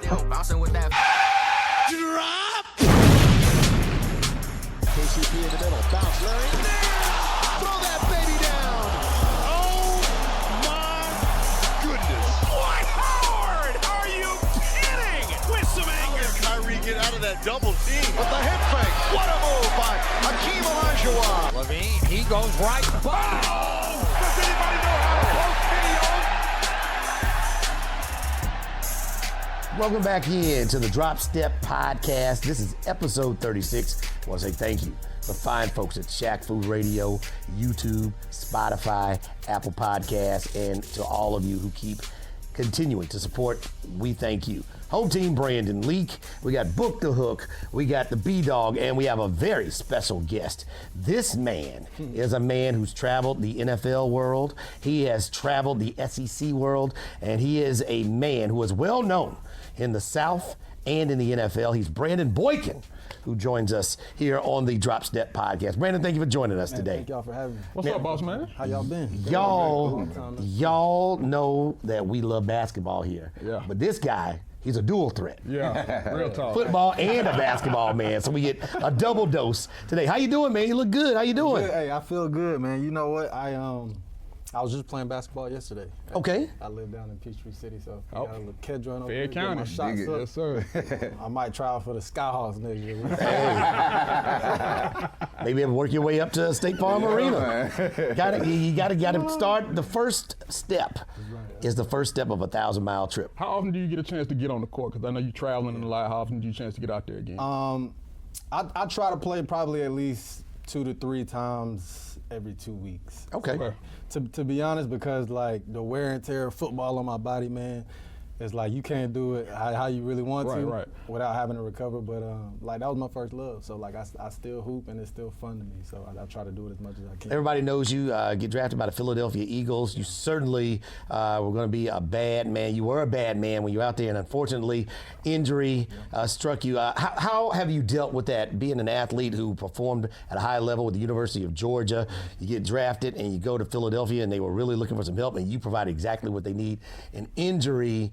Bouncing with that drop. KCP in the middle. Bounce, Larry. Throw that baby down. Oh my goodness. What Howard? Are you kidding? With some anger. Kyrie get out of that double team. With the hip fake. What a move by Hakeem Olajuwon. Levine, he goes right. Oh! Does anybody know how to post videos? Welcome back in to the Drop Step Podcast. This is episode 36. I want to say thank you to the fine folks at Shack Food Radio, YouTube, Spotify, Apple Podcasts, and to all of you who keep continuing to support. We thank you. Home team Brandon Leak, we got Book the Hook, we got the B-Dog, and we have a very special guest. This man is a man who's traveled the NFL world. He has traveled the SEC world, and he is a man who is well known in the South and in the NFL. He's Brandon Boykin, who joins us here on the Drop Step Podcast. Brandon, thank you for joining us today. Thank y'all for having me. What's up, boss man? How y'all been? Y'all know that we love basketball here. Yeah. But this guy, he's a dual threat. Yeah, real talk. Football and a basketball man. So we get a double dose today. How you doing, man? You look good. How you doing? Good. Hey, I feel good, man. You know what? I was just playing basketball yesterday. Okay. I live down in Peachtree City, so I got a little kid joint over Fair here. Get County. my shots up. Yes, sir. I might try out for the Skyhawks next year. Maybe ever work your way up to State Farm Arena. You gotta start. The first step is the first step of a 1,000-mile trip. How often do you get a chance to get on the court? Because I know you're traveling a lot. How often do you get a chance to get out there again? I try to play probably at least 2 to 3 times every 2 weeks. Okay. To be honest, because like the wear and tear of football on my body, man, it's like you can't do it how you really want to without having to recover. But like that was my first love, so like I still hoop and it's still fun to me. So I try to do it as much as I can. Everybody knows you get drafted by the Philadelphia Eagles. You certainly were going to be a bad man. You were a bad man when you were out there, and unfortunately, injury struck you. How have you dealt with that, being an athlete who performed at a high level with the University of Georgia? You get drafted and you go to Philadelphia, and they were really looking for some help, and you provide exactly what they need. An injury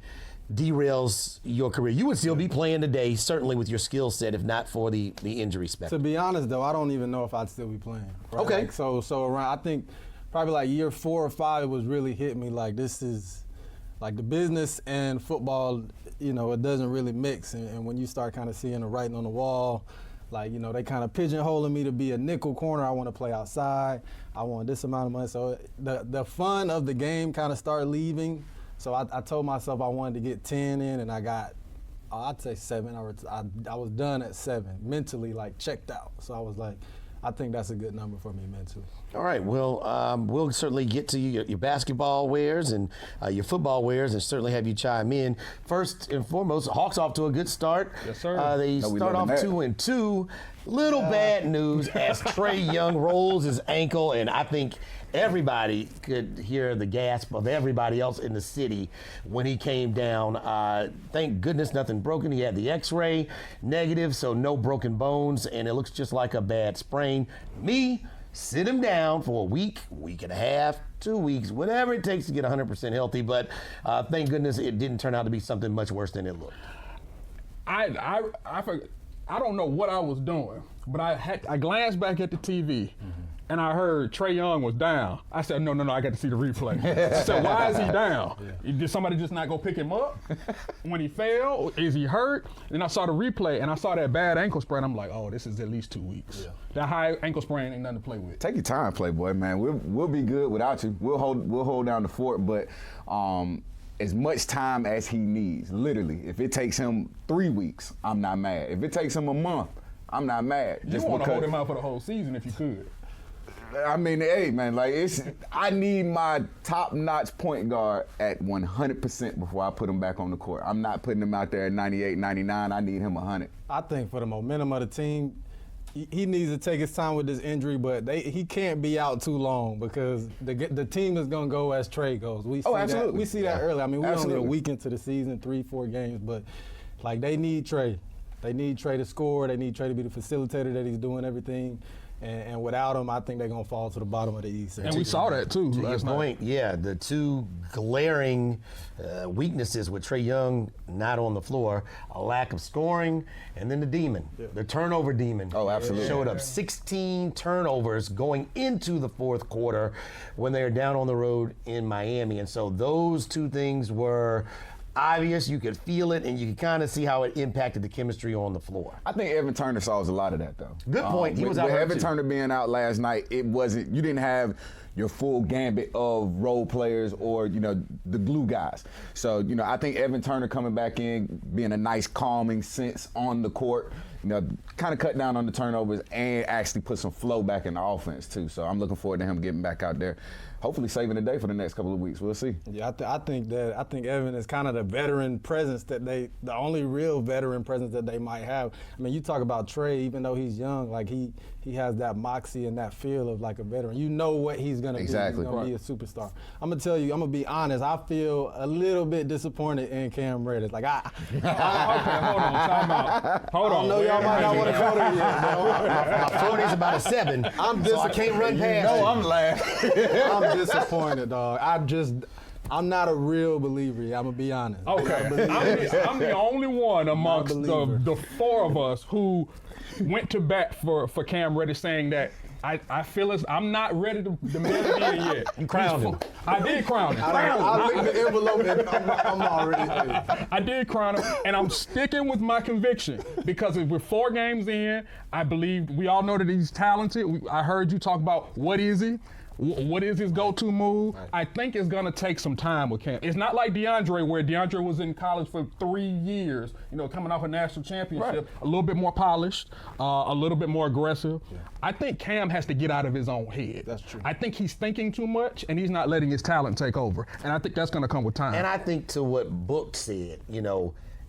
derails your career. You would still be playing today, certainly with your skill set, if not for the injury spectrum. To be honest, though, I don't even know if I'd still be playing. Right? Okay. Like, so around, I think probably like year 4 or 5, it was really hit me like this is like the business and football, you know, it doesn't really mix. And when you start kind of seeing the writing on the wall, like, you know, they kind of pigeonholing me to be a nickel corner. I want to play outside. I want this amount of money. So the fun of the game kind of started leaving. So I told myself I wanted to get 10 in, and I got, I'd say 7. I was done at 7, mentally like checked out. So I was like, I think that's a good number for me mentally. All right, well, we'll certainly get to your basketball wares and your football wares, and certainly have you chime in. First and foremost, Hawks off to a good start. Yes, sir. They start off 2-2. Little bad news as Trae Young rolls his ankle, and I think everybody could hear the gasp of everybody else in the city when he came down. Thank goodness nothing broken. He had the x-ray negative, so no broken bones, and it looks just like a bad sprain. Sit him down for a week and a half, 2 weeks, whatever it takes to get 100% healthy. But thank goodness it didn't turn out to be something much worse than it looked. I don't know what I was doing, but I glanced back at the TV, and I heard Trae Young was down. I said, no, I got to see the replay. I said, why is he down? Did somebody just not go pick him up when he fell? Is he hurt? Then I saw the replay, and I saw that bad ankle sprain. I'm like, oh, this is at least 2 weeks. Yeah. That high ankle sprain ain't nothing to play with. Take your time, Playboy, man. We'll be good without you. We'll hold down the fort, but as much time as he needs, literally. If it takes him 3 weeks, I'm not mad. If it takes him a month, I'm not mad. You want to hold him out for the whole season if you could. I mean, hey, man, like I need my top-notch point guard at 100% before I put him back on the court. I'm not putting him out there at 98, 99. I need him 100. I think for the momentum of the team, he needs to take his time with this injury, but he can't be out too long because the team is going to go as Trae goes. Absolutely. We see that early. I mean, we're only a week into the season, 3-4 games, but like they need Trae. They need Trae to score. They need Trae to be the facilitator that he's doing everything. And without him, I think they're going to fall to the bottom of the East. And we saw that, too, To your last night. point, yeah, the two glaring weaknesses with Trae Young not on the floor, a lack of scoring, and then the demon, the turnover demon. Oh, absolutely. Showed up 16 turnovers going into the fourth quarter when they were down on the road in Miami. And so those two things were obvious. You could feel it, and you could kind of see how it impacted the chemistry on the floor. I think Evan Turner solves a lot of that, though. Good point. He was out with hurt, Evan too. Turner being out last night, you didn't have your full gambit of role players or, the glue guys. So, I think Evan Turner coming back in, being a nice calming sense on the court, kind of cut down on the turnovers and actually put some flow back in the offense, too. So I'm looking forward to him getting back out there, hopefully saving the day for the next couple of weeks. We'll see. Yeah, I think Evan is kind of the veteran presence the only real veteran presence that they might have. I mean, you talk about Trae, even though he's young, like he has that moxie and that feel of like a veteran. You know what he's gonna Exactly. be. He's gonna be a superstar. I'm gonna tell you, I'm gonna be honest. I feel a little bit disappointed in Cam Reddish. Like Okay, hold on, time out. Hold on. I know y'all might not want to go there yet, bro. My 40 is about a 7, so I can't run past it. I'm laughing. I'm disappointed, dog. I'm not a real believer. I'm gonna be honest. Okay, I'm the only one amongst the four of us who went to bat for Cam Reddish, saying that I feel I'm not ready to mail it in yet. You crowned him. I did crown him. I look at the envelope and I'm already. I did crown him, and I'm sticking with my conviction because we're 4 games in. I believe we all know that he's talented. I heard you talk about what is he. What is his go-to move? Right. I think it's going to take some time with Cam. It's not like DeAndre, where DeAndre was in college for 3 years, coming off a national championship, right. A little bit more polished, a little bit more aggressive. Yeah. I think Cam has to get out of his own head. That's true. I think he's thinking too much, and he's not letting his talent take over. And I think that's going to come with time. And I think to what Book said,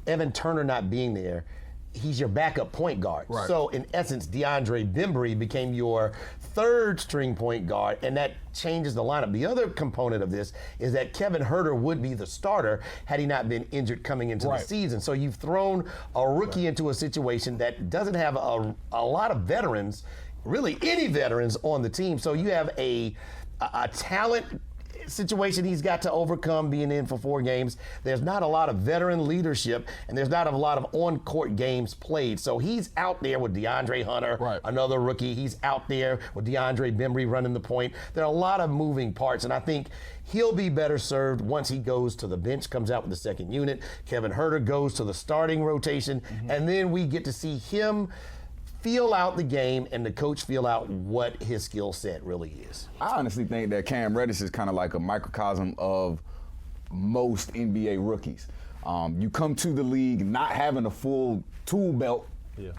Evan Turner not being there, he's your backup point guard. Right. So in essence, DeAndre Bembry became your 3rd string point guard, and that changes the lineup. The other component of this is that Kevin Huerter would be the starter had he not been injured coming into the season. So you've thrown a rookie into a situation that doesn't have a lot of veterans, really any veterans on the team. So you have a talent situation he's got to overcome being in for 4 games. There's not a lot of veteran leadership, and there's not a lot of on-court games played. So he's out there with DeAndre Hunter, another rookie. He's out there with DeAndre Bembry running the point. There are a lot of moving parts, and I think he'll be better served once he goes to the bench, comes out with the second unit. Kevin Huerter goes to the starting rotation, and then we get to see him feel out the game and the coach feel out what his skill set really is. I honestly think that Cam Reddish is kind of like a microcosm of most NBA rookies. You come to the league not having a full tool belt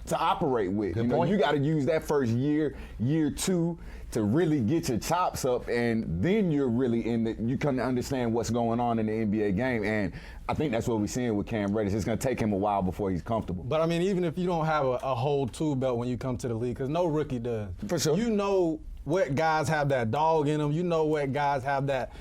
to operate with. You got to use that first year 2 to really get your chops up, and then you're really you come to understand what's going on in the NBA game. And I think that's what we're seeing with Cam Reddish. It's going to take him a while before he's comfortable. But I mean, even if you don't have a whole tool belt when you come to the league, because no rookie does. For sure. You know what guys have that dog in them. You know what guys have that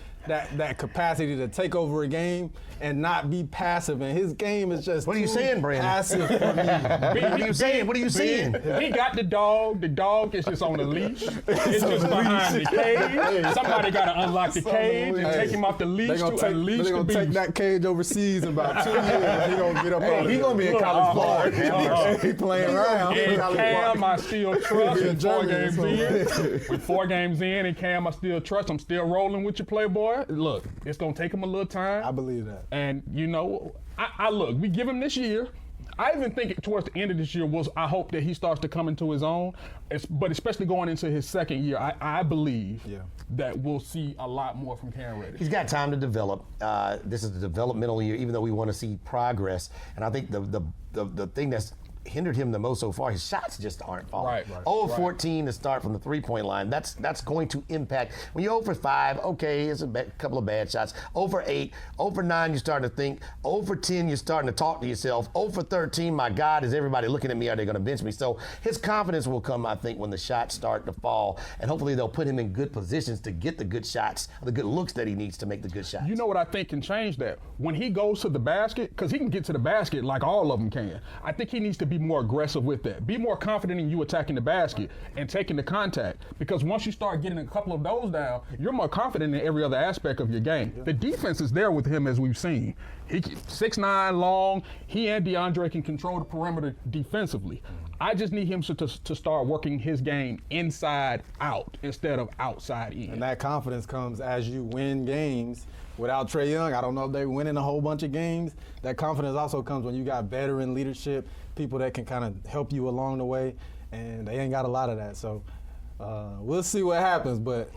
capacity to take over a game and not be passive. And his game is just What are you saying, Brandon? passive for me. What are you saying? What are you saying? He got the dog. The dog is just on the leash. It's just behind the cage. Somebody got to unlock the cage and take him off the leash to unleash the beast. They're going to take that cage overseas in about 2 years. He going to get up on He's going to be in college ball. He playing around. And Cam, I still trust. With 4 games in. With 4 games in, and Cam, I still trust. I'm still rolling with you, Playboy. Look, it's going to take him a little time. I believe that. And, I look, we give him this year. I even think towards the end of this year I hope that he starts to come into his own. But especially going into his 2nd year, I believe that we'll see a lot more from Cam Reddish. He's got time to develop. This is a developmental year, even though we want to see progress. And I think the thing that's hindered him the most so far, his shots just aren't falling. 0-14 to start from the 3-point line. That's going to impact. When you're 0-5, okay, it's a couple of bad shots. 0-8, 0-9, you're starting to think. 0-10, you're starting to talk to yourself. 0-13, my God, is everybody looking at me? Are they going to bench me? So his confidence will come, I think, when the shots start to fall, and hopefully they'll put him in good positions to get the good shots, the good looks that he needs to make the good shots. You know what I think can change that? When he goes to the basket, because he can get to the basket like all of them can. I think he needs to be be more aggressive with that. Be more confident in you attacking the basket and taking the contact. Because once you start getting a couple of those down, you're more confident in every other aspect of your game. The defense is there with him, as we've seen. He 6'9", long. He and DeAndre can control the perimeter defensively. I just need him to start working his game inside out instead of outside in. And that confidence comes as you win games. Without Trae Young, I don't know if they're winning a whole bunch of games. That confidence also comes when you got veteran leadership, people that can kind of help you along the way, and they ain't got a lot of that. So we'll see what happens, but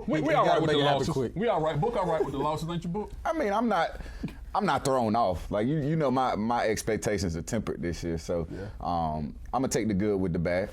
we all right with the losses. We all right. Book all right with the losses, ain't you, Book? I mean, I'm not thrown off. Like you know, my expectations are tempered this year, so I'm gonna take the good with the bad.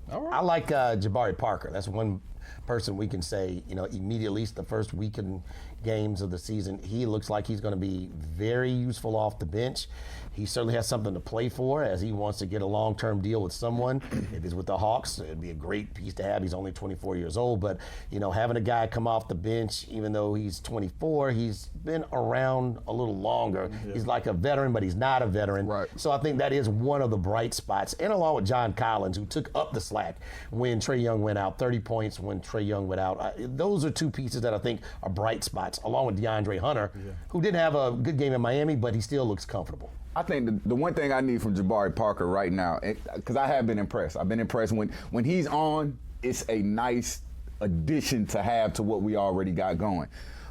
All right. I like Jabari Parker. That's one person we can say, immediately, at least the first weekend games of the season, he looks like he's going to be very useful off the bench. He certainly has something to play for as he wants to get a long-term deal with someone. If he's with the Hawks, it'd be a great piece to have. He's only 24 years old, but having a guy come off the bench, even though he's 24, he's been around a little longer. Yeah. He's like a veteran, but he's not a veteran. Right. So I think that is one of the bright spots, and along with John Collins, who took up the slack when Trae Young went out, 30 points when Trae Young went out. Those are two pieces that I think are bright spots, along with DeAndre Hunter, who didn't have a good game in Miami, but he still looks comfortable. I think the one thing I need from Jabari Parker right now, because I have been impressed. I've been impressed when he's on, it's a nice addition to have to what we already got going.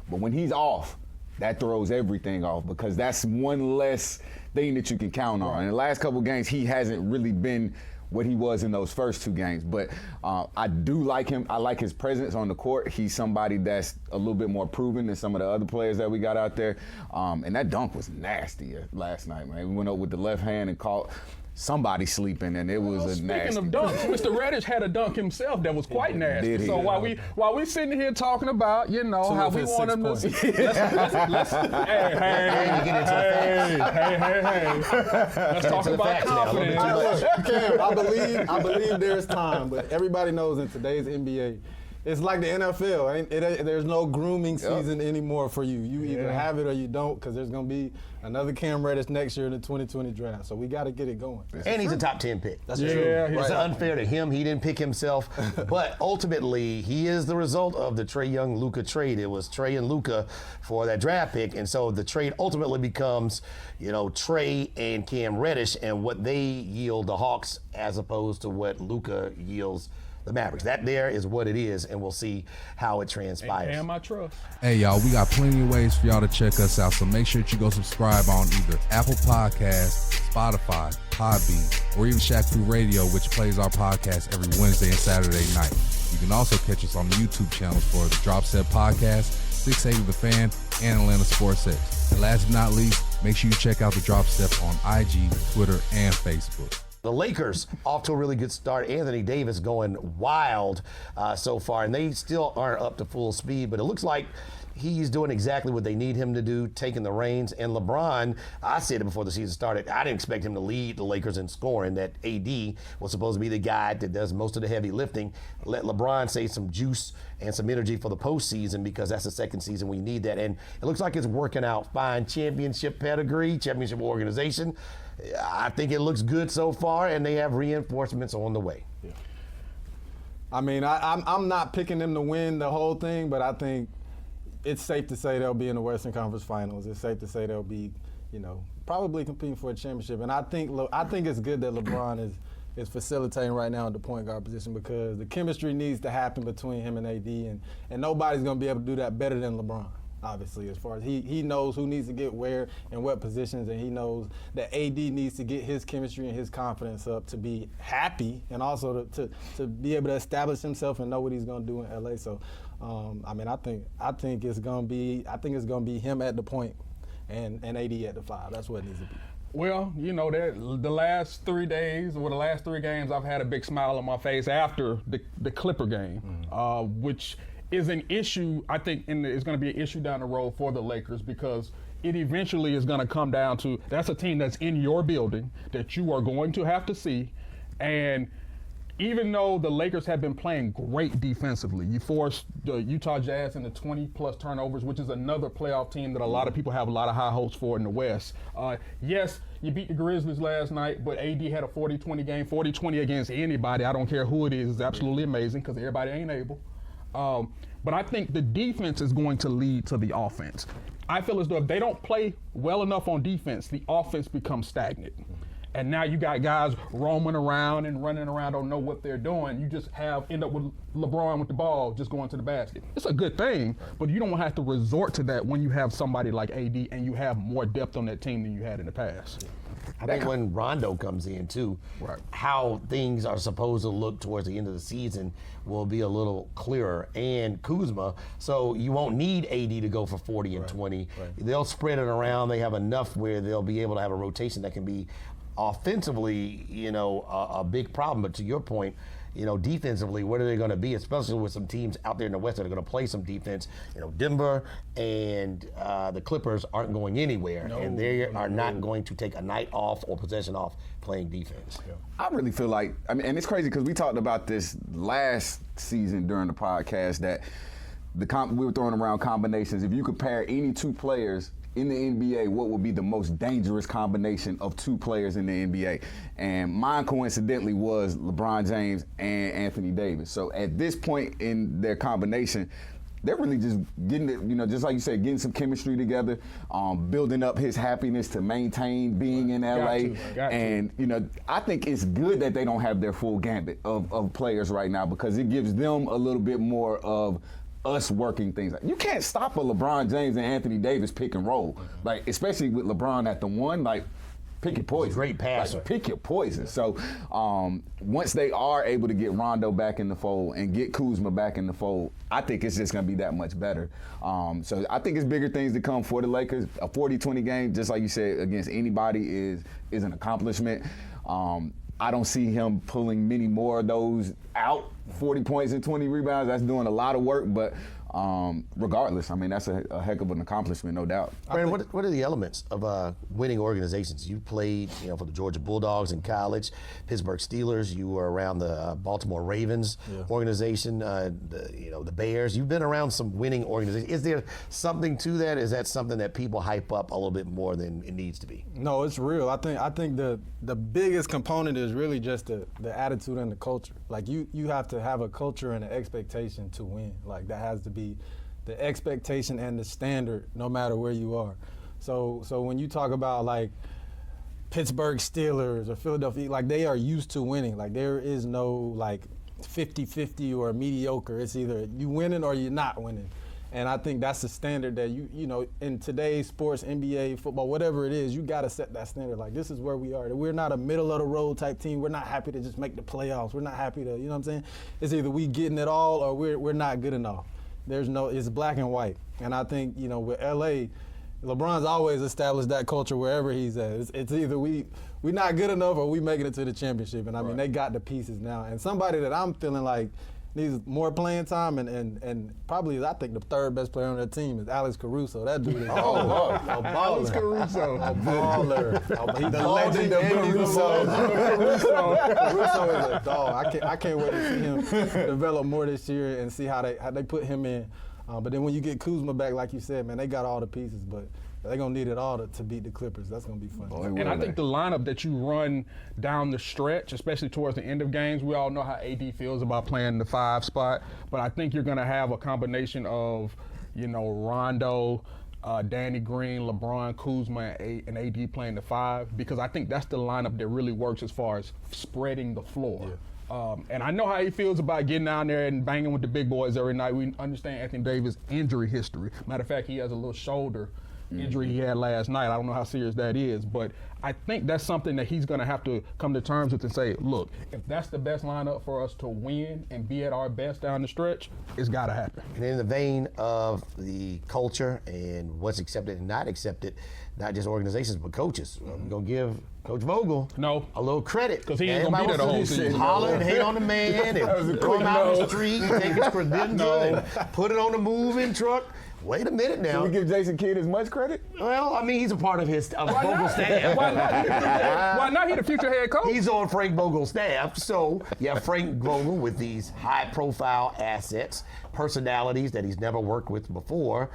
But when he's off, that throws everything off because that's one less thing that you can count on. In the last couple of games, he hasn't really been what he was in those first two games. But I do like him. I like his presence on the court. He's somebody that's a little bit more proven than some of the other players that we got out there. And that dunk was nasty last night, man. We went up with the left hand and caught somebody sleeping, and it was a nasty. Speaking of dunks, Mr. Reddish had a dunk himself that was quite nasty. Did he? So while we sitting here talking about, how we want him to let's let's talk about confidence. Cam, I believe there's time, but everybody knows in today's NBA, it's like the NFL. There's no grooming season anymore for you. You either have it or you don't, because there's going to be another Cam Reddish next year in the 2020 draft. So we got to get it going. And he's a top 10 pick. That's true. It's unfair to him. He didn't pick himself. But ultimately, he is the result of the Trae Young-Luka trade. It was Trae and Luka for that draft pick. And so the trade ultimately becomes, Trae and Cam Reddish and what they yield the Hawks as opposed to what Luka yields the Mavericks. That there is what it is, and we'll see how it transpires. And my trust. Hey, y'all, we got plenty of ways for y'all to check us out, so make sure that you go subscribe on either Apple Podcasts, Spotify, Podbean, or even Shaq Fu Radio, which plays our podcast every Wednesday and Saturday night. You can also catch us on the YouTube channels for the Drop Set Podcast, 680 The Fan, and Atlanta Sports X. And last but not least, make sure you check out the Drop Step on IG, Twitter, and Facebook. The Lakers off to a really good start. Anthony Davis going wild so far, and they still aren't up to full speed, but it looks like he's doing exactly what they need him to do, taking the reins. And LeBron, I said it before the season started, I didn't expect him to lead the Lakers in scoring, that AD was supposed to be the guy that does most of the heavy lifting. Let LeBron save some juice and some energy for the postseason, because that's the second season we need that. And it looks like it's working out fine. Championship pedigree, championship organization. I think it looks good so far, and they have reinforcements on the way. Yeah. I mean, I'm not picking them to win the whole thing, but I think it's safe to say they'll be in the Western Conference Finals. It's safe to say they'll be, probably competing for a championship. And I think it's good that LeBron is facilitating right now at the point guard position, because the chemistry needs to happen between him and AD, and nobody's going to be able to do that better than LeBron. Obviously, as far as he knows who needs to get where and what positions, and he knows that AD needs to get his chemistry and his confidence up to be happy, and also to be able to establish himself and know what he's going to do in LA. So, I think it's going to be him at the point and AD at the 5. That's what it needs to be. Well, the last 3 days or the last 3 games, I've had a big smile on my face after the Clipper game, which is an issue, I think, is going to be an issue down the road for the Lakers, because it eventually is going to come down to, that's a team that's in your building that you are going to have to see, and even though the Lakers have been playing great defensively, you forced the Utah Jazz into 20-plus turnovers, which is another playoff team that a lot of people have a lot of high hopes for in the West. Yes, you beat the Grizzlies last night, but AD had a 40-20 game. 40-20 against anybody, I don't care who it is absolutely amazing because everybody ain't able. But I think the defense is going to lead to the offense. I feel as though if they don't play well enough on defense, the offense becomes stagnant. And now you got guys roaming around and running around, don't know what they're doing. You just end up with LeBron with the ball just going to the basket. It's a good thing, but you don't have to resort to that when you have somebody like AD and you have more depth on that team than you had in the past. I think when Rondo comes in too, right, how things are supposed to look towards the end of the season will be a little clearer. And Kuzma, so you won't need AD to go for 40 and 20. Right. They'll spread it around. They have enough where they'll be able to have a rotation that can be offensively, a big problem. But to your point, defensively, what are they going to be, especially with some teams out there in the West that are going to play some defense? Denver and the Clippers aren't going anywhere, and they are not going to take a night off or possession off playing defense. Yeah. I really feel like, and it's crazy because we talked about this last season during the podcast that we were throwing around combinations. If you compare any two players in the NBA, what would be the most dangerous combination of two players in the NBA? And mine coincidentally was LeBron James and Anthony Davis. So at this point in their combination, they're really just getting it, just like you said, getting some chemistry together, building up his happiness to maintain being in LA. And, I think it's good that they don't have their full gambit of players right now because it gives them a little bit more of us working things out. You can't stop a LeBron James and Anthony Davis pick and roll, like especially with LeBron at the one. Like, pick your poison. Great passer. Like, pick your poison. So once they are able to get Rondo back in the fold and get Kuzma back in the fold, I think it's just going to be that much better. So I think it's bigger things to come for the Lakers. A 40-20 game, just like you said, against anybody is an accomplishment. I don't see him pulling many more of those out. 40 points and 20 rebounds, that's doing a lot of work, but regardless, I mean, that's a heck of an accomplishment, no doubt. Brandon, what are the elements of winning organizations? You played, for the Georgia Bulldogs in college, Pittsburgh Steelers. You were around the Baltimore Ravens organization, the Bears. You've been around some winning organizations. Is there something to that? Is that something that people hype up a little bit more than it needs to be? No, it's real. I think the biggest component is really just the attitude and the culture. Like you have to have a culture and an expectation to win. Like that has to be the expectation and the standard no matter where you are. So when you talk about like Pittsburgh Steelers or Philadelphia, like they are used to winning. Like there is no like 50-50 or mediocre. It's either you winning or you're not winning. And I think that's the standard that in today's sports, NBA, football, whatever it is, you got to set that standard. Like, this is where we are. We're not a middle-of-the-road type team. We're not happy to just make the playoffs. We're not happy to, you know what I'm saying? It's either we getting it all or we're not good enough. It's black and white. And I think, with LA, LeBron's always established that culture wherever he's at. It's either we not good enough or we making it to the championship. And I mean, they got the pieces now. And somebody that I'm feeling like needs more playing time and probably I think the third best player on their team is Alex Caruso. That dude is a baller. Alex Caruso. A baller. He's the legend of Caruso. Caruso is a dog. I can't wait to see him develop more this year and see how they put him in. But then when you get Kuzma back, like you said, man, they got all the pieces, but they're going to need it all to beat the Clippers. That's going to be fun. And I think the lineup that you run down the stretch, especially towards the end of games, we all know how AD feels about playing the 5 spot, but I think you're going to have a combination of, Rondo, Danny Green, LeBron, Kuzma, and AD playing the 5, because I think that's the lineup that really works as far as spreading the floor. Yeah. And I know how he feels about getting down there and banging with the big boys every night. We understand Anthony Davis' injury history. Matter of fact, he has a little shoulder injury he had last night. I don't know how serious that is, but I think that's something that he's going to have to come to terms with and say, look, if that's the best lineup for us to win and be at our best down the stretch, it's got to happen. And in the vein of the culture and what's accepted and not accepted, not just organizations, but coaches. We're going to give Coach Vogel a little credit. Because he ain't going to be there the whole season. Holler and hate on the man and throw him out on the street and take his credential and put it on the moving truck. wait a minute now. Should we give Jason Kidd as much credit? Well, I mean, he's a part of his Vogel staff. Why not? He the future head coach. He's on Frank Vogel's staff. So you have Frank Vogel with these high-profile assets, personalities that he's never worked with before.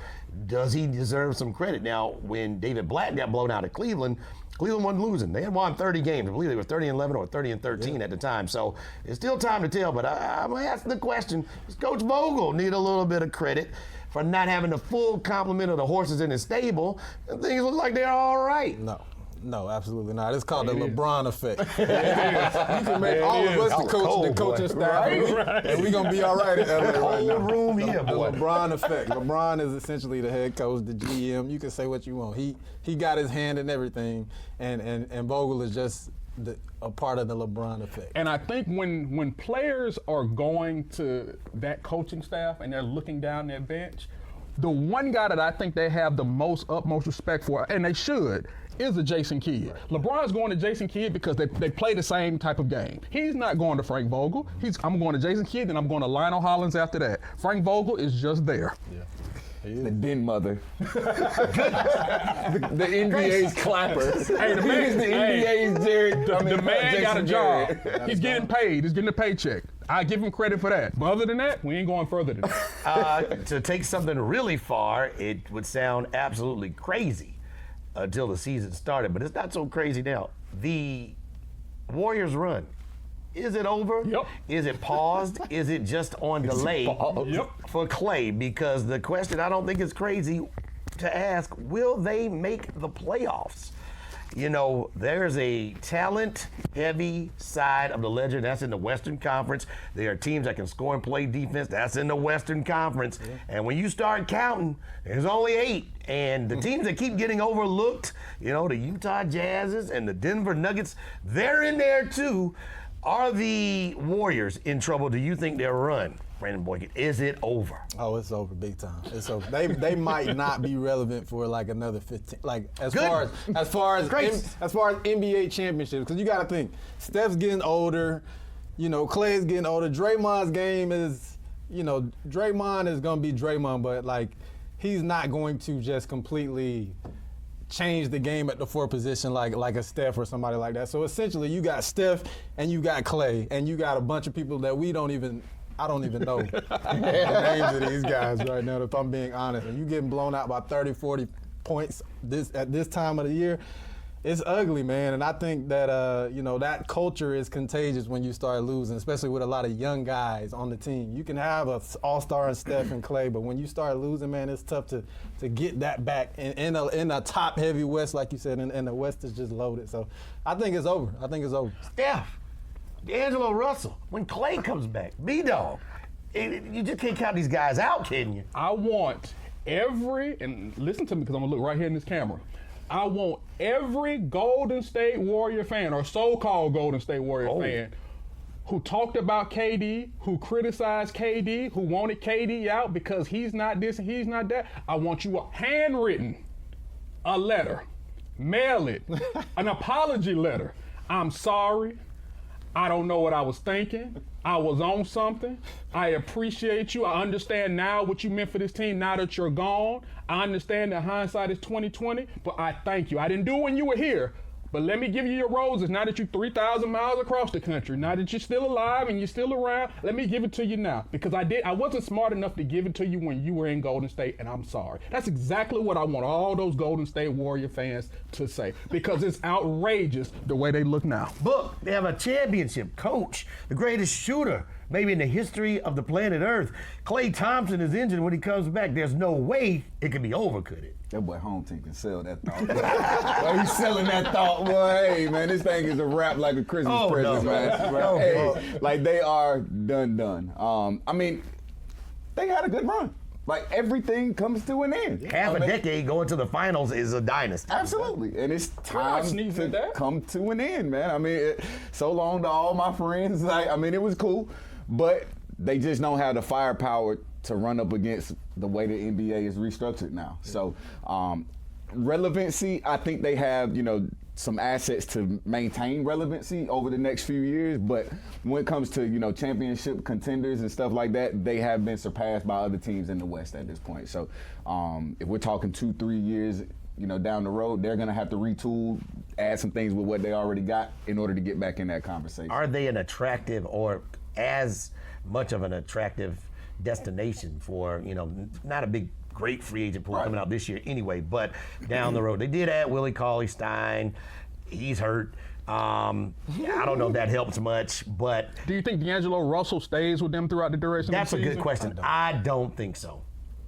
Does he deserve some credit? Now, when David Blatt got blown out of Cleveland wasn't losing. They had won 30 games. I believe they were 30-11 or 30-13 at the time. So it's still time to tell. But I'm asking the question, does Coach Vogel need a little bit of credit for not having the full complement of the horses in his stable? And things look like they're all right. No, absolutely not. It's called the LeBron effect. You can make all of us the coaching staff, and we're going to be all right at LA right now. Room here, The boy. LeBron effect. LeBron is essentially the head coach, the GM. You can say what you want. He got his hand in everything, and Vogel is just a part of the LeBron effect. And I think when players are going to that coaching staff and they're looking down their bench, the one guy that I think they have the utmost respect for, and they should, is a Jason Kidd. Right. LeBron's going to Jason Kidd because they play the same type of game. He's not going to Frank Vogel. I'm going to Jason Kidd, and I'm going to Lionel Hollins after that. Frank Vogel is just there. Yeah. The den mother. the NBA's clapper. Hey, the man, the NBA's Jared. The man got a job. He's getting paid. He's getting a paycheck. I give him credit for that. But other than that, we ain't going further than that. To take something really far, it would sound absolutely crazy until the season started, but it's not so crazy now. The Warriors run, is it over? Yep. Is it paused? Is it just on delay for Clay? Because the question I don't think is crazy to ask, will they make the playoffs? You know, there's a talent-heavy side of the ledger. That's in the Western Conference. There are teams that can score and play defense. That's in the Western Conference. Yeah. And when you start counting, there's only 8. And the teams that keep getting overlooked, you know, the Utah Jazzes and the Denver Nuggets, they're in there too. Are the Warriors in trouble? Do you think they'll run? Brandon Boykin, is it over? Oh, it's over big time. It's over. They might not be relevant for like another 15. Like as far as NBA championships, because you got to think, Steph's getting older, you know, Clay's getting older. Draymond's game is, you know, Draymond is gonna be Draymond, but like he's not going to just completely change the game at the 4 position like a Steph or somebody like that. So essentially, you got Steph and you got Clay and you got a bunch of people that I don't even know the names of these guys right now, if I'm being honest. And you getting blown out by 30, 40 points at this time of the year, it's ugly, man. And I think that, you know, that culture is contagious when you start losing, especially with a lot of young guys on the team. You can have an all-star in Steph and Clay, but when you start losing, man, it's tough to get that back in a top-heavy West, like you said, and the West is just loaded. So I think it's over. Steph. D'Angelo Russell, when Clay comes back, B-Dog, you just can't count these guys out, can you? I want and listen to me because I'm going to look right here in this camera. I want every Golden State Warrior fan or so-called Golden State Warrior fan who talked about KD, who criticized KD, who wanted KD out because he's not this and he's not that. I want you handwritten a letter, mail it, an apology letter. I'm sorry. I don't know what I was thinking. I was on something. I appreciate you. I understand now what you meant for this team now that you're gone. I understand that hindsight is 20/20, but I thank you. I didn't do it when you were here, but let me give you your roses now that you're 3,000 miles across the country. Now that you're still alive and you're still around, let me give it to you now. Because I wasn't smart enough to give it to you when you were in Golden State, and I'm sorry. That's exactly what I want all those Golden State Warrior fans to say, because it's outrageous the way they look now. Book, they have a championship coach, the greatest shooter maybe in the history of the planet Earth. Klay Thompson is injured when he comes back. There's no way it could be over, could it? That boy home team can sell that thought. Well, he's selling that thought. Boy, hey, man, this thing is a wrap like a Christmas present, man. Hey, like they are done. I mean, they had a good run. Like everything comes to an end. Half a decade going to the finals is a dynasty. Absolutely, and it's time to come to an end, man. I mean, so long to all my friends. Like, I mean, it was cool, but they just don't have the firepower to run up against the way the NBA is restructured now. So, relevancy, I think they have, you know, some assets to maintain relevancy over the next few years. But when it comes to, you know, championship contenders and stuff like that, they have been surpassed by other teams in the West at this point. So if we're talking 2-3 years, you know, down the road, they're going to have to retool, add some things with what they already got in order to get back in that conversation. Are they an attractive or as much of an attractive destination for, you know, not a big, great free agent pool coming out this year anyway, but down the road? They did add Willie Cauley-Stein. He's hurt. I don't know if that helps much, but. Do you think D'Angelo Russell stays with them throughout the duration of the season? That's a good question. I don't think so.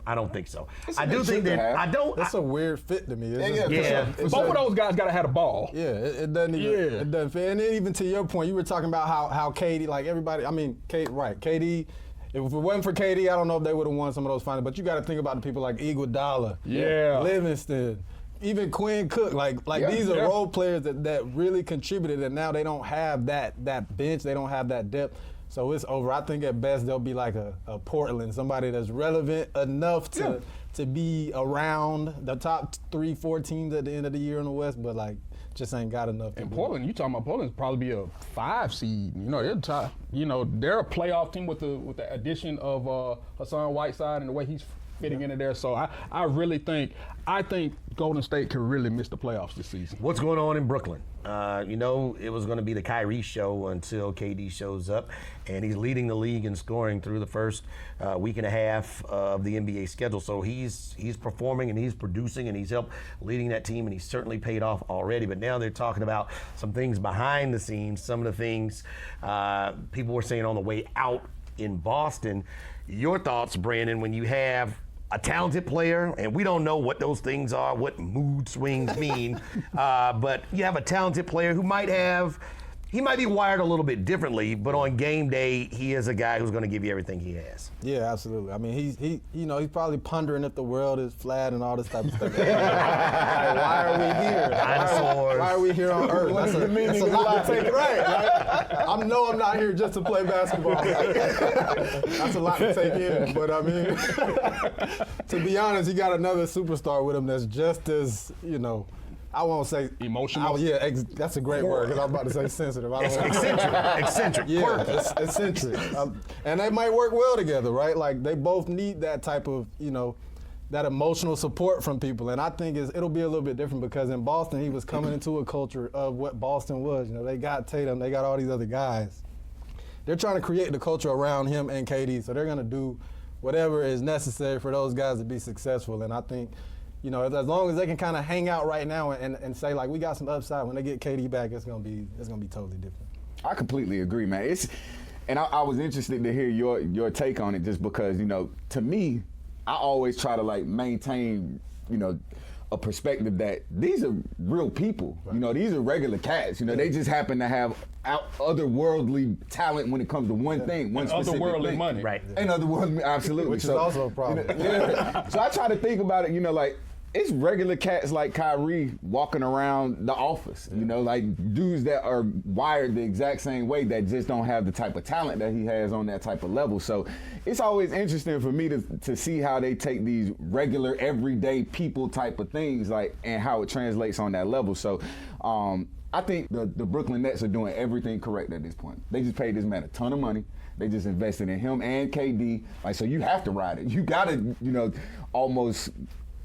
I don't think so. I do think that That's a weird fit to me. Both of those guys got to have a ball. Yeah, it doesn't even. It doesn't fit. And then even to your point, you were talking about how KD, like everybody. I mean, KD. If it wasn't for KD, I don't know if they would have won some of those finals. But you got to think about the people like Iguodala, Livingston, even Quinn Cook. Like these are role players that really contributed, and now they don't have that bench. They don't have that depth. So it's over. I think at best they'll be like a Portland, somebody that's relevant enough to be around the top 3-4 teams at the end of the year in the West, but like just ain't got enough. And Portland, you talking about Portland's probably be a 5 seed. You know, they're top. You know, they're a playoff team with the addition of Hassan Whiteside and the way he's fitting into there. So I really think Golden State could really miss the playoffs this season. What's going on in Brooklyn? You know, it was going to be the Kyrie show until KD shows up, and he's leading the league in scoring through the first week and a half of the NBA schedule. So he's performing and he's producing and he's helped leading that team, and he's certainly paid off already. But now they're talking about some things behind the scenes, some of the things people were saying on the way out in Boston. Your thoughts, Brandon, when you have a talented player, and we don't know what those things are, what mood swings mean, but you have a talented player who might be wired a little bit differently, but on game day, he is a guy who's going to give you everything he has. Yeah, absolutely. I mean, he's probably pondering if the world is flat and all this type of stuff. Why are we here? Dinosaurs. Why are we here on Earth? That's a lot to take right? I know I'm not here just to play basketball. That's a lot to take in, but I mean, to be honest, he got another superstar with him that's just as, you know, I won't say emotional. That's a great word because I'm about to say sensitive. Eccentric. Yeah, eccentric. And they might work well together, right? Like they both need that type of, you know, that emotional support from people. And I think it'll be a little bit different because in Boston he was coming into a culture of what Boston was. You know, they got Tatum, they got all these other guys. They're trying to create the culture around him and KD, so they're going to do whatever is necessary for those guys to be successful. And I think, you know, as long as they can kind of hang out right now and say, like, we got some upside, when they get KD back, it's gonna be totally different. I completely agree, man. And I was interested to hear your take on it just because, you know, to me, I always try to, like, maintain, you know, a perspective that these are real people. Right. You know, these are regular cats. You know, they just happen to have otherworldly talent when it comes to one thing, one specific otherworldly thing. money. Right. And otherworldly, absolutely. Which is also a problem. You know, so I try to think about it, you know, like, it's regular cats like Kyrie walking around the office, you know, like dudes that are wired the exact same way that just don't have the type of talent that he has on that type of level. So it's always interesting for me to see how they take these regular, everyday people type of things, like, and how it translates on that level. So I think the Brooklyn Nets are doing everything correct at this point. They just paid this man a ton of money. They just invested in him and KD. Like, so you have to ride it. You got to, you know, almost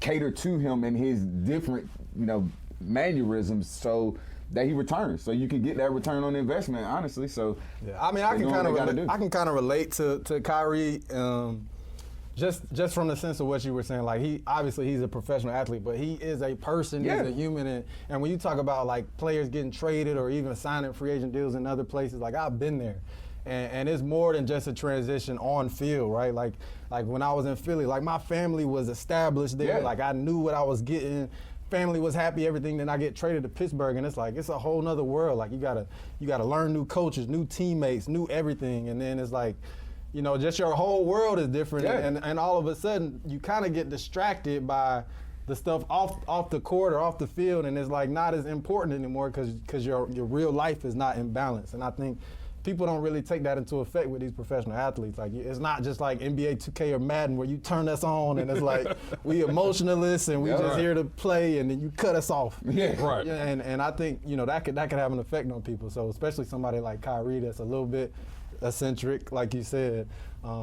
cater to him and his different, you know, mannerisms so that he returns, so you can get that return on investment, honestly. So yeah, I mean, I can kind of relate to Kyrie, just from the sense of what you were saying. Like, he's a professional athlete, but he is a person, he's a human, and when you talk about like players getting traded or even signing free agent deals in other places, like I've been there. And it's more than just a transition on field, right? Like when I was in Philly, like my family was established there. Yeah. Like I knew what I was getting. Family was happy, everything. Then I get traded to Pittsburgh, and it's like it's a whole nother world. Like you gotta learn new coaches, new teammates, new everything. And then it's like, you know, just your whole world is different. Yeah. And all of a sudden you kind of get distracted by the stuff off the court or off the field, and it's like not as important anymore because your real life is not in balance. And I think, people don't really take that into effect with these professional athletes. Like, it's not just like NBA 2K or Madden where you turn us on and it's like we emotionalists and we just here to play and then you cut us off. Yeah, right. Yeah, and I think, you know, that could have an effect on people. So especially somebody like Kyrie that's a little bit eccentric, like you said,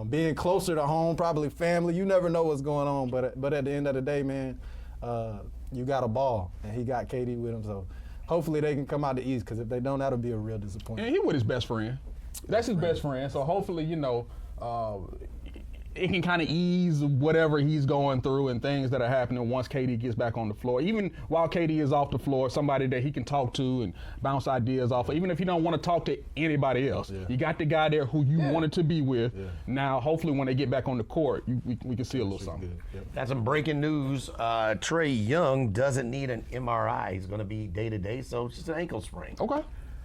being closer to home, probably family. You never know what's going on, but at the end of the day, man, you got a ball, and he got KD with him. So hopefully they can come out the East, because if they don't, that'll be a real disappointment. And he with his best friend. That's his best friend. So hopefully, you know, it can kind of ease whatever he's going through and things that are happening once KD gets back on the floor. Even while KD is off the floor, somebody that he can talk to and bounce ideas off of. Even if you don't want to talk to anybody else, you got the guy there who you wanted to be with. Now, hopefully, when they get back on the court, we can see a little something. That's some breaking news. Trae Young doesn't need an MRI. He's going to be day-to-day, so it's just an ankle sprain. Okay.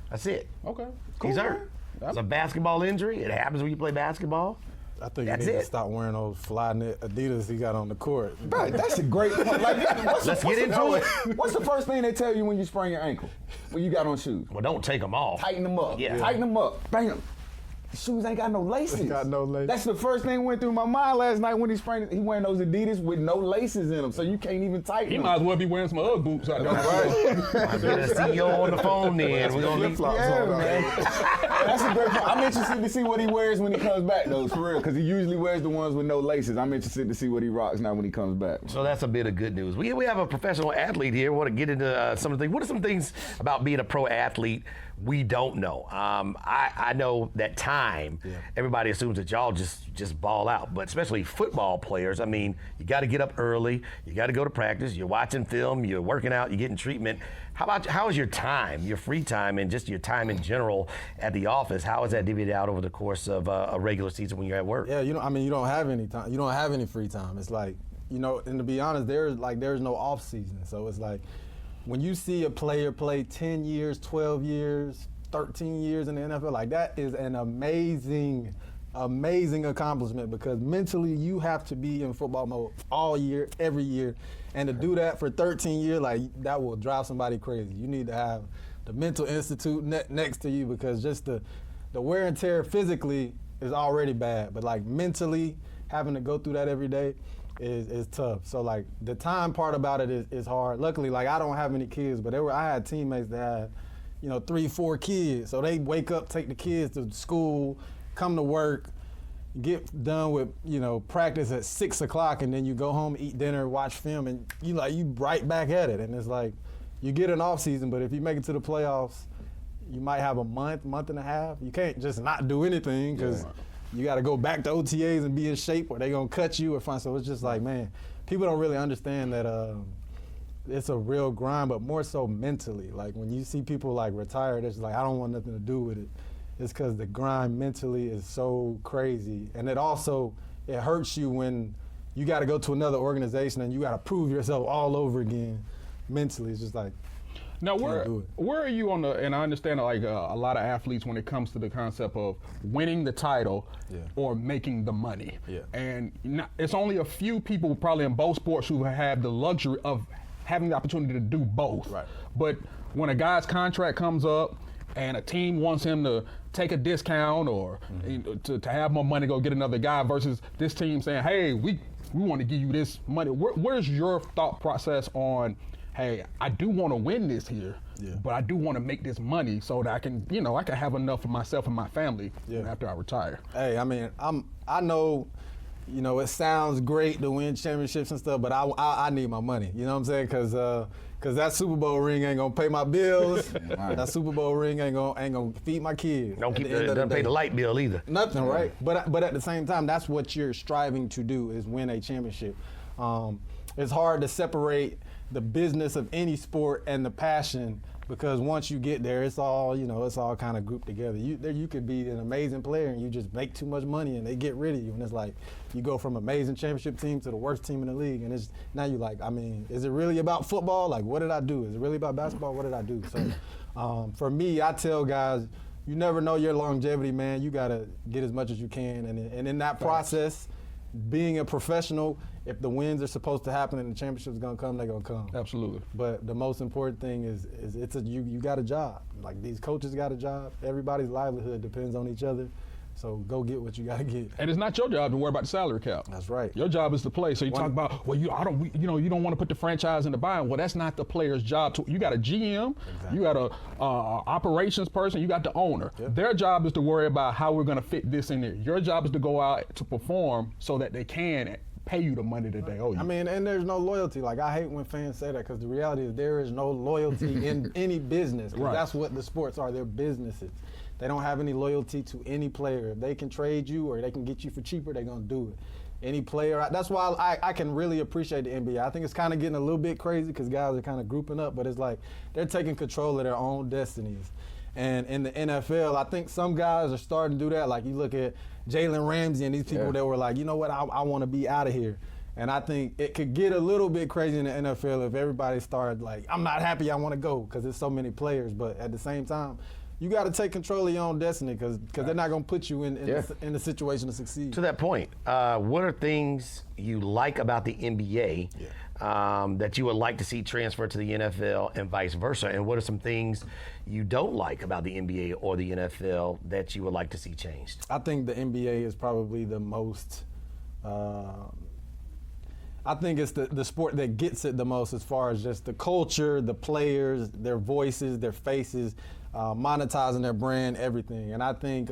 That's it. Okay. He's hurt. It's a basketball injury. It happens when you play basketball. I think That's you need it. to stop wearing those fly knit Adidas he got on the court. Right, that's a great point. Like, Let's get into it. What's the first thing they tell you when you sprain your ankle? When you got on shoes? Well, don't take them off. Tighten them up. Yeah. Tighten them up. Bam. The shoes ain't got no laces. Got no laces. That's the first thing went through my mind last night when he sprained. He wearing those Adidas with no laces in them, so you can't even tighten He them. might as well be wearing some Ugg boots out there. I'm going to see you on the phone then. We're going to Flip-flops Yeah, on. man. That's a great point. I'm interested to see what he wears when he comes back, though, for real, because he usually wears the ones with no laces. I'm interested to see what he rocks now when he comes back. So that's a bit of good news. We have a professional athlete here. We want to get into some of the things. What are some things about being a pro athlete we don't know? I know that time, everybody assumes that y'all just ball out, but especially football players, I mean, you got to get up early, you got to go to practice, you're watching film, you're working out, you're getting treatment. How is your time, your free time, and just your time in general at the office? How is that divvied out over the course of a regular season when you're at work? Yeah, you don't have any time. You don't have any free time. It's like, you know, and to be honest, there's no off season. So it's like, when you see a player play 10 years, 12 years, 13 years in the NFL, like, that is an amazing accomplishment, because mentally you have to be in football mode all year, every year. And to do that for 13 years, like, that will drive somebody crazy. You need to have the mental institute next to you, because just the wear and tear physically is already bad. But, like, mentally having to go through that every day is tough. So, like, the time part about it is hard. Luckily, like, I don't have any kids, but I had teammates that had, you know, 3, 4 kids. So they wake up, take the kids to school, come to work, get done with, you know, practice at 6 o'clock, and then you go home, eat dinner, watch film, and you right back at it. And it's like, you get an off season, but if you make it to the playoffs, you might have a month and a half. You can't just not do anything, because you got to go back to OTAs and be in shape, or they're going to cut you or find. So it's just like, man, people don't really understand that it's a real grind, but more so mentally. Like, when you see people, like, retired, it's like, I don't want nothing to do with it. It's because the grind mentally is so crazy. And it hurts you when you got to go to another organization and you got to prove yourself all over again mentally. It's just like, now, where are you on the, and I understand, like, a lot of athletes, when it comes to the concept of winning the title or making the money. And it's only a few people probably in both sports who have the luxury of having the opportunity to do both. Right. But when a guy's contract comes up and a team wants him to take a discount or to have more money to go get another guy, versus this team saying, hey, we want to give you this money. Where's your thought process on, hey, I do want to win this here, but I do want to make this money so that I can, you know, I can have enough for myself and my family after I retire? Hey, I mean, I know, you know, it sounds great to win championships and stuff, but I need my money. You know what I'm saying? Because that Super Bowl ring ain't gonna pay my bills. That Super Bowl ring ain't gonna feed my kids. Doesn't pay the light bill either. Nothing, right? But at the same time, that's what you're striving to do, is win a championship. It's hard to separate the business of any sport and the passion, because once you get there, it's all kind of grouped together. You could be an amazing player and you just make too much money and they get rid of you, and it's like you go from amazing championship team to the worst team in the league, and now you're like, I mean, is it really about football? Like, what did I do? Is it really about basketball? What did I do? So for me, I tell guys, you never know your longevity, man. You gotta get as much as you can, and in that process, being a professional if the wins are supposed to happen and the championship's gonna come, they're gonna come. Absolutely. But the most important thing is you got a job. Like, these coaches got a job. Everybody's livelihood depends on each other. So go get what you got to get. And it's not your job to worry about the salary cap. That's right. Your job is to play. So you talk about, well, you don't want to put the franchise in the bind. Well, that's not the player's job. You got a GM, exactly. You got a operations person, you got the owner. Yep. Their job is to worry about how we're going to fit this in there. Your job is to go out to perform so that they can pay you the money that they owe you. I mean, and there's no loyalty. Like, I hate when fans say that, because the reality is there is no loyalty in any business. Right. That's what the sports are. They're businesses. They don't have any loyalty to any player. If they can trade you or they can get you for cheaper, they're going to do it. Any player, that's why I can really appreciate the NBA. I think it's kind of getting a little bit crazy because guys are kind of grouping up, but it's like they're taking control of their own destinies. And in the NFL, I think some guys are starting to do that. Like, you look at Jalen Ramsey and these people that were like, you know what, I want to be out of here. And I think it could get a little bit crazy in the NFL if everybody started like, I'm not happy, I want to go, because there's so many players. But at the same time, you got to take control of your own destiny, because they're not going to put you in the situation to succeed. To that point, what are things you like about the NBA that you would like to see transfer to the NFL and vice versa? And what are some things you don't like about the NBA or the NFL that you would like to see changed? I think the NBA is probably the most I think it's the sport that gets it the most as far as just the culture, the players, their voices, their faces, monetizing their brand, everything. And I think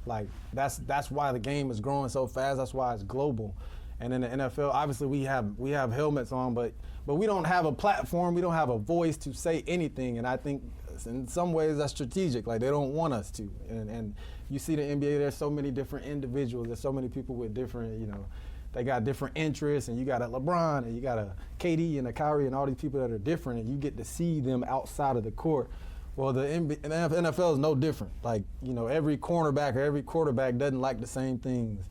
like that's why the game is growing so fast. That's why it's global. And in the NFL, obviously we have helmets on, but we don't have a platform. We don't have a voice to say anything. And I think in some ways that's strategic. Like, they don't want us to. And you see the NBA, there's so many different individuals. There's so many people with different, they got different interests, and you got a LeBron, and you got a KD and a Kyrie, and all these people that are different, and you get to see them outside of the court. Well, the NFL is no different. Like, every cornerback or every quarterback doesn't like the same things.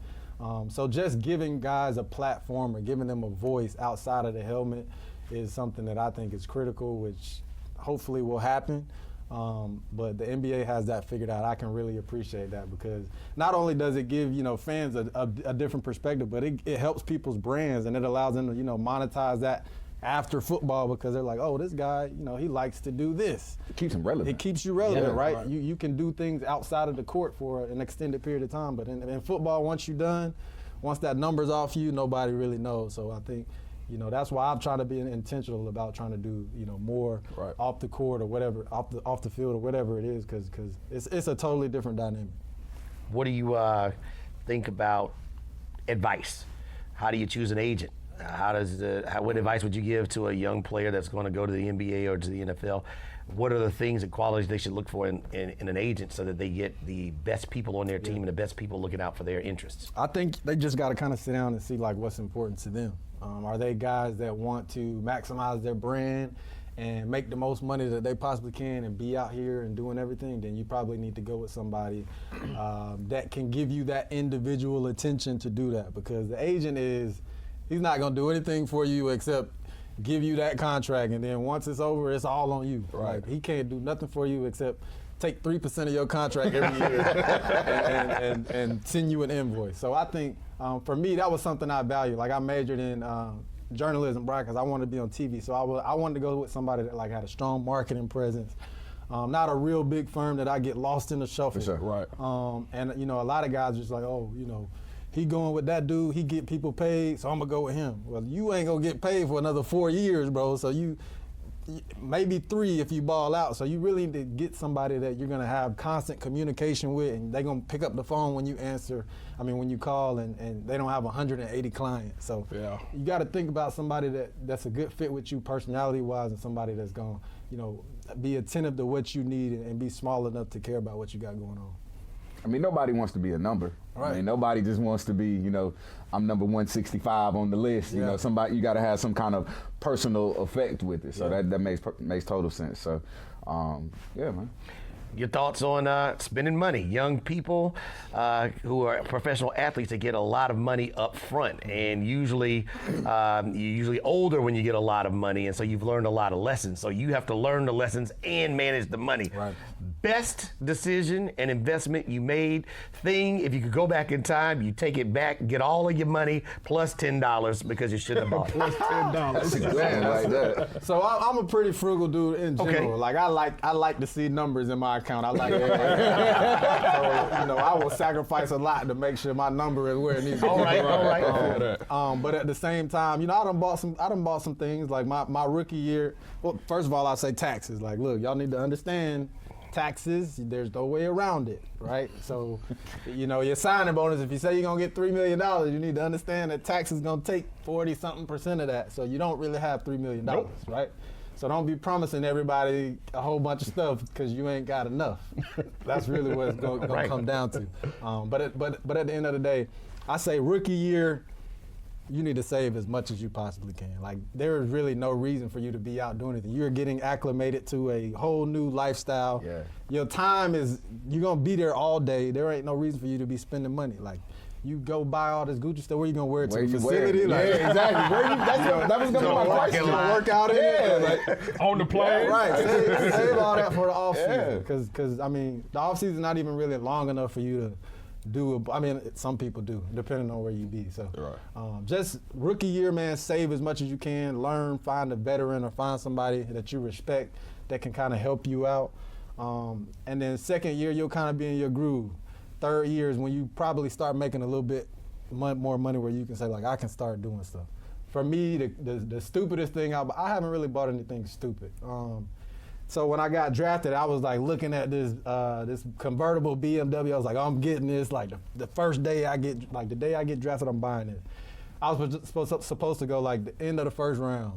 So just giving guys a platform or giving them a voice outside of the helmet is something that I think is critical, which hopefully will happen. But the NBA has that figured out. I can really appreciate that, because not only does it give fans a different perspective, but it helps people's brands, and it allows them to monetize that after football, because they're like, oh, this guy, he likes to do this. It keeps him relevant. It keeps you relevant, right? You can do things outside of the court for an extended period of time, but in football, once that number's off you, nobody really knows. So I think that's why I'm trying to be intentional about trying to do, more off the court or whatever, off the field or whatever it is, because it's a totally different dynamic. What do you think about advice? How do you choose an agent? What advice would you give to a young player that's going to go to the NBA or to the NFL? What are the things and qualities they should look for in an agent so that they get the best people on their team and the best people looking out for their interests? I think they just got to kind of sit down and see what's important to them. Are they guys that want to maximize their brand and make the most money that they possibly can and be out here and doing everything? Then you probably need to go with somebody that can give you that individual attention to do that, because the agent he's not going to do anything for you except give you that contract, and then once it's over, it's all on you. Right. Like, he can't do nothing for you except take 3% of your contract every year and send you an invoice. So I think for me, that was something I value. Like, I majored in journalism, right, because I wanted to be on TV. So I wanted to go with somebody that had a strong marketing presence. Not a real big firm that I get lost in the shuffle. Sure. Right. And a lot of guys just like, oh, he going with that dude, he get people paid, so I'm gonna go with him. Well, you ain't gonna get paid for another 4 years, bro. So you maybe 3 if you ball out. So you really need to get somebody that you're gonna have constant communication with, and they're gonna pick up the phone when you when you call, and they don't have 180 clients. So you got to think about somebody that's a good fit with you personality-wise, and somebody that's gonna be attentive to what you need and be small enough to care about what you got going on. I mean, nobody wants to be a number. Right. I mean, nobody just wants to be, I'm number 165 on the list. You got to have some kind of personal effect with it. So that makes total sense. So, man. Your thoughts on spending money? Young people who are professional athletes that get a lot of money up front, and usually you're usually older when you get a lot of money, and so you've learned a lot of lessons. So you have to learn the lessons and manage the money. Right. best decision and investment you made. Thing, if you could go back in time, you take it back, get all of your money plus $10 because you shouldn't have bought it. Plus $10. That's a grand like that. So I'm a pretty frugal dude in general. Okay. Like I like to see numbers in my account. I like so I will sacrifice a lot to make sure my number is where it needs to be. All right. But at the same time, I done bought some things like my rookie year. Well, first of all, I say taxes. Like, look, y'all need to understand. Taxes, there's no way around it, right? So, your signing bonus, if you say you're going to get $3 million, you need to understand that tax is going to take 40-something% of that. So you don't really have $3 million, right? So don't be promising everybody a whole bunch of stuff because you ain't got enough. That's really what it's going to come down to. But at the end of the day, I say rookie year, you need to save as much as you possibly can. Like, there is really no reason for you to be out doing anything. You're getting acclimated to a whole new lifestyle. Yeah. Your time you're going to be there all day. There ain't no reason for you to be spending money. Like, you go buy all this Gucci stuff, where you going to wear it to? The facility? Yeah, exactly. That was going to be my question. Work out in it? Like, On the plane. right. Save all that for the off season. Because the off season is not even really long enough for you to some people do, depending on where you be. So, just rookie year, man, save as much as you can, learn, find a veteran or find somebody that you respect that can kind of help you out. And then second year, you'll kind of be in your groove. Third year is when you probably start making a little bit more money where you can say, like, I can start doing stuff. For me, the stupidest thing, I haven't really bought anything stupid. So when I got drafted, I was like looking at this convertible BMW. I was like, oh, I'm getting this. Like the first day the day I get drafted, I'm buying it. I was supposed to go like the end of the first round.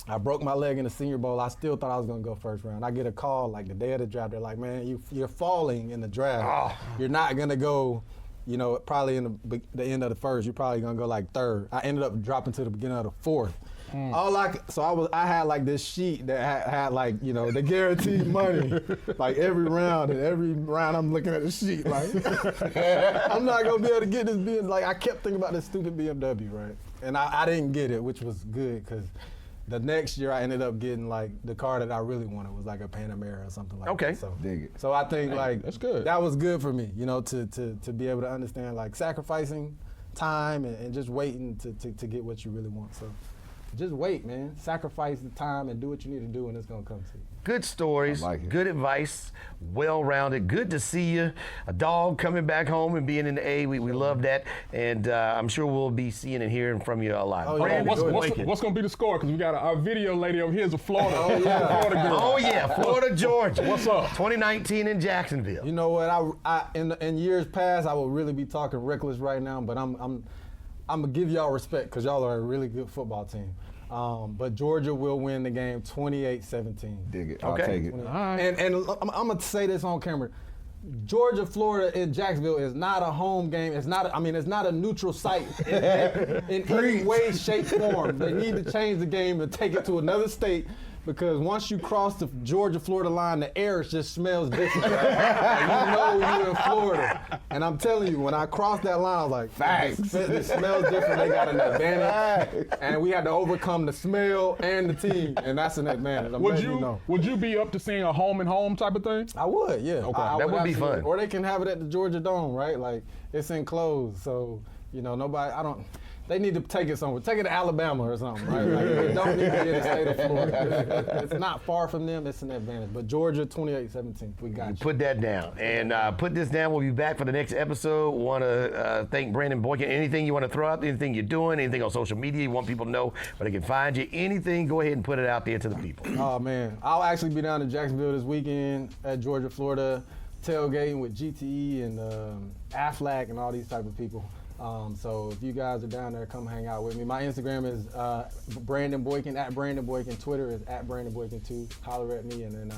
I broke my leg in the Senior Bowl. I still thought I was gonna go first round. I get a call like the day of the draft. They're like, man, you're falling in the draft. Oh. You're not gonna go, probably in the end of the first. You're probably gonna go like third. I ended up dropping to the beginning of the fourth. I had like this sheet that had like, the guaranteed money, like every round, and every round I'm looking at the sheet like, I'm not gonna be able to get this BMW. Like, I kept thinking about this stupid BMW, right? And I didn't get it, which was good because the next year I ended up getting like the car that I really wanted was like a Panamera or something like that. So, dig it. So I think that's good. That was good for me, to be able to understand like sacrificing time and just waiting to get what you really want. So. Just wait, man. Sacrifice the time and do what you need to do, and it's going to come to you. Good stories, good advice, well-rounded. Good to see you. A dog coming back home and being in the A. We love that, and I'm sure we'll be seeing and hearing from you a lot. Oh, Brandon, what's going to be the score? Because we got our video lady over here is a Florida. Florida girl. Oh yeah, Florida, Georgia. What's up? 2019 in Jacksonville. You know what? I in years past, I would really be talking reckless right now, but I'm gonna give y'all respect because y'all are a really good football team. But Georgia will win the game 28-17. Dig it. I'll take it. All right. And I'm gonna say this on camera. Georgia, Florida, in Jacksonville is not a home game. It's not a neutral site in any way, shape, form. They need to change the game and take it to another state. Because once you cross the Georgia-Florida line, the air just smells different. You're in Florida. And I'm telling you, when I crossed that line, I was like, facts. It smells different. They got an advantage. And we had to overcome the smell and the team, and that's an advantage. Would you be up to seeing a home and home type of thing? I would, yeah. Okay. That would be fun. Or they can have it at the Georgia Dome, right? Like, it's enclosed, so, they need to take it somewhere. Take it to Alabama or something, right? Like, they don't need to be in the state of Florida. It's not far from them. It's an advantage. But Georgia, 28-17. We got you. Put that down. And put this down. We'll be back for the next episode. Want to thank Brandon Boykin. Anything you want to throw out, anything you're doing, anything on social media you want people to know where they can find you, anything, go ahead and put it out there to the people. Oh, man. I'll actually be down in Jacksonville this weekend at Georgia, Florida, tailgating with GTE and Aflac and all these type of people. So if you guys are down there, come hang out with me. My Instagram is Brandon Boykin, at Brandon Boykin. Twitter is at Brandon Boykin 2. Holler at me, and then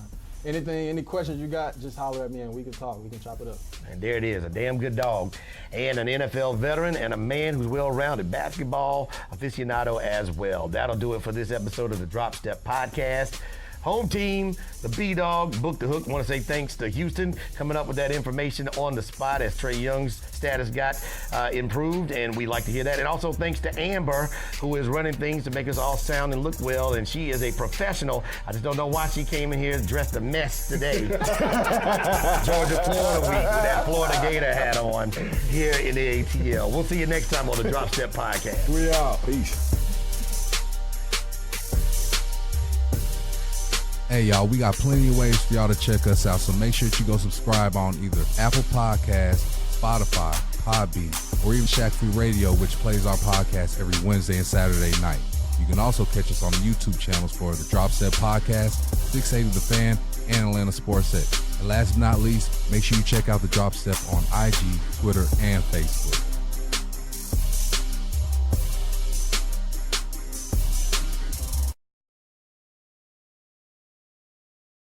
any questions you got, just holler at me and we can talk. We can chop it up. And there it is, a damn good dog, and an NFL veteran, and a man who's well-rounded, basketball aficionado as well. That'll do it for this episode of the Drop Step Podcast. Home team, the B-Dog, Book the Hook. Want to say thanks to Houston coming up with that information on the spot as Trae Young's status got improved, and we like to hear that. And also thanks to Amber, who is running things to make us all sound and look well, and she is a professional. I just don't know why she came in here dressed a mess today. Georgia, Florida week with that Florida Gator hat on here in the ATL. We'll see you next time on the Drop Step Podcast. We out. Peace. Hey, y'all, we got plenty of ways for y'all to check us out, so make sure that you go subscribe on either Apple Podcasts, Spotify, Podbean, or even Shaq Food Radio, which plays our podcast every Wednesday and Saturday night. You can also catch us on the YouTube channels for the Drop Set Podcast, 680 The Fan, and Atlanta Sports Set. And last but not least, make sure you check out the Drop Step on IG, Twitter, and Facebook.